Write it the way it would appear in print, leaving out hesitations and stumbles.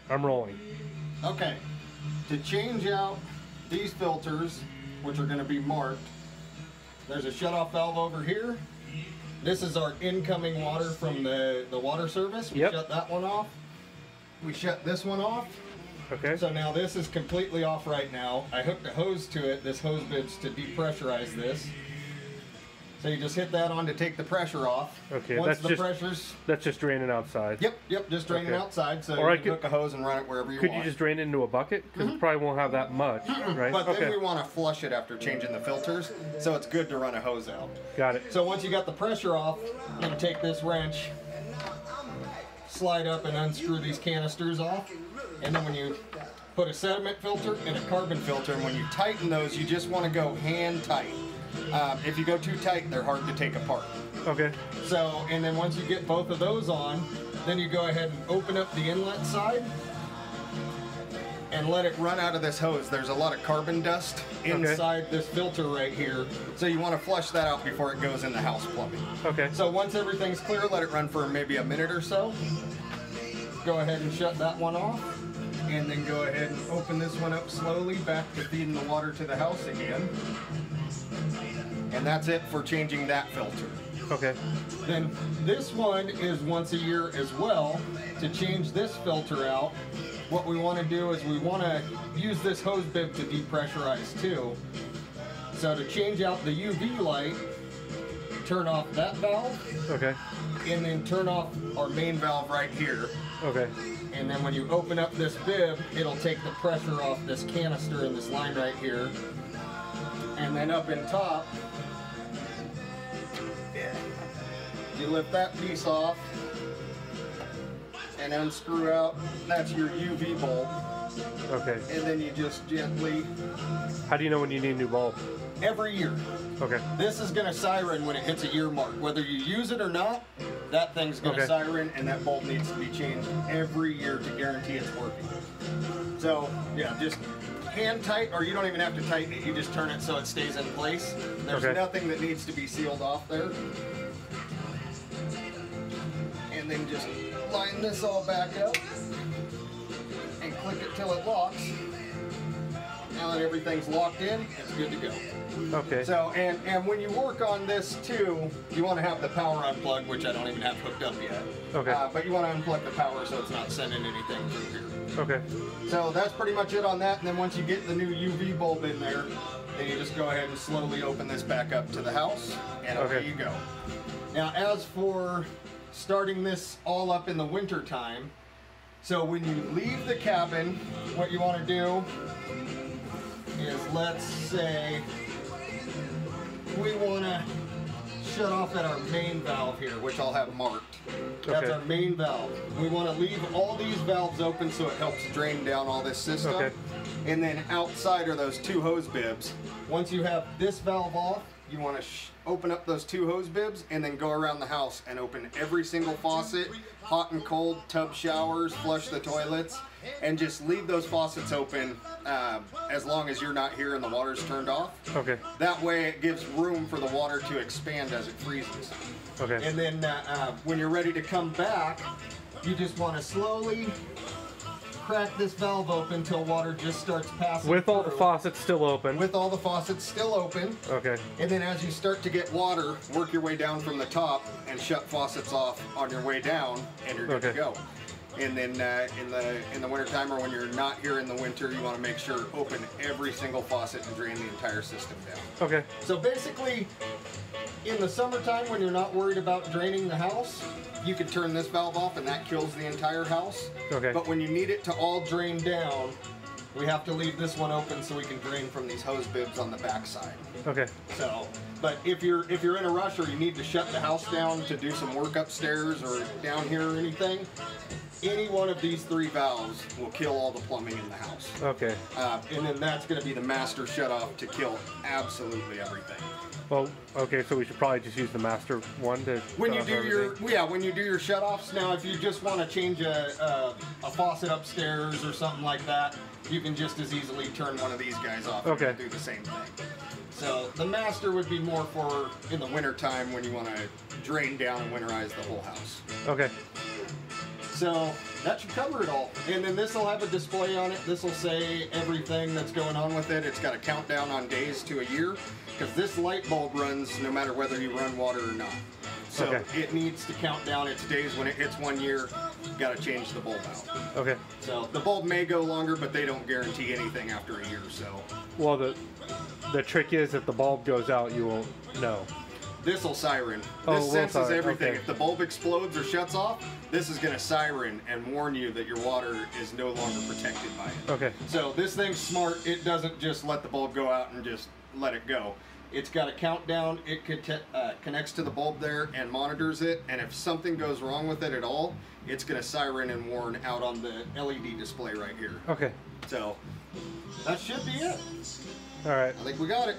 I'm rolling. Okay. To change out these filters, which are going to be marked, there's a shut-off valve over here. This is our incoming water from the water service. We shut that one off. We shut this one off. Okay. So now this is completely off right now. I hooked a hose to it, this hose bib's to depressurize this. So you just hit that on to take the pressure off. Okay, Once that's just draining outside. Yep, just draining outside. So or you can hook a hose and run it wherever you want. Could you just drain it into a bucket? Because it probably won't have that much, right? But then we want to flush it after changing the filters, so it's good to run a hose out. Got it. So once you got the pressure off, you can take this wrench, slide up and unscrew these canisters off, and then when you put a sediment filter and a carbon filter, and when you tighten those, you just want to go hand tight. If you go too tight, they're hard to take apart. Okay. So, and then once you get both of those on, then you go ahead and open up the inlet side and let it run out of this hose. There's a lot of carbon dust inside this filter right here, so you want to flush that out before it goes in the house plumbing. Okay. So once everything's clear, let it run for maybe a minute or so. Go ahead and shut that one off, and then go ahead and open this one up slowly back to feeding the water to the house again. And that's it for changing that filter. Okay. Then this one is once a year as well. To change this filter out, what we want to do is we want to use this hose bib to depressurize too. So to change out the UV light, turn off that valve. Okay. And then turn off our main valve right here. Okay. And then when you open up this bib, it'll take the pressure off this canister in this line right here. And then up in top, you lift that piece off and unscrew out, that's your UV bulb. Okay. And then you just gently... How do you know when you need a new bulb? Every year. Okay. This is going to siren when it hits a year mark. Whether you use it or not, that thing's going to siren, and that bulb needs to be changed every year to guarantee it's working. So, yeah, just hand tight, or you don't even have to tighten it. You just turn it so it stays in place. There's nothing that needs to be sealed off there. And then just line this all back up and click it till it locks. Now that everything's locked in, it's good to go. Okay. So, and when you work on this too, you want to have the power unplugged, which I don't even have hooked up yet. Okay. But you want to unplug the power so it's not sending anything through here. Okay. So that's pretty much it on that. And then once you get the new UV bulb in there, then you just go ahead and slowly open this back up to the house, and away you go. Now, as for starting this all up in the winter time, so when you leave the cabin, what you want to do is, let's say we want to shut off at our main valve here, which I'll have marked. That's our main valve. We want to leave all these valves open so it helps drain down all this system. Okay. And then outside are those two hose bibs. Once you have this valve off, you want to open up those two hose bibs and then go around the house and open every single faucet, hot and cold, tub showers, flush the toilets, and just leave those faucets open as long as you're not here and the water's turned off. Okay. That way it gives room for the water to expand as it freezes. Okay. And then when you're ready to come back, you just want to slowly crack this valve open until water just starts passing With all through. the faucets still open. With all the faucets still open. Okay. And then as you start to get water, work your way down from the top and shut faucets off on your way down, and you're good to go. And then in the winter time, or when you're not here in the winter, you want to make sure open every single faucet and drain the entire system down. Okay. So basically, in the summertime when you're not worried about draining the house, you can turn this valve off and that kills the entire house. Okay. But when you need it to all drain down, we have to leave this one open so we can drain from these hose bibs on the back side. Okay. So, but if you're in a rush or you need to shut the house down to do some work upstairs or down here or anything, any one of these three valves will kill all the plumbing in the house. Okay. And then that's going to be the master shutoff to kill absolutely everything. Well, okay, so we should probably just use the master one to. When you do your shutoffs. Now, if you just want to change a faucet upstairs or something like that, you can just as easily turn one of these guys off and do the same thing. So the master would be more for in the winter time when you want to drain down and winterize the whole house. Okay. So that should cover it all. And then this will have a display on it. This will say everything that's going on with it. It's got a countdown on days to a year, because this light bulb runs no matter whether you run water or not. So it needs to count down its days. When it hits 1 year, you've got to change the bulb out. Okay. So the bulb may go longer, but they don't guarantee anything after a year. So. Well, the trick is if the bulb goes out, you won't know. This will siren. Oh, This senses siren. everything. Okay. If the bulb explodes or shuts off, this is going to siren and warn you that your water is no longer protected by it. Okay. So this thing's smart. It doesn't just let the bulb go out and just let it go. It's got a countdown. It connects to the bulb there and monitors it. And if something goes wrong with it at all, it's going to siren and warn out on the LED display right here. Okay. So that should be it. All right. I think we got it.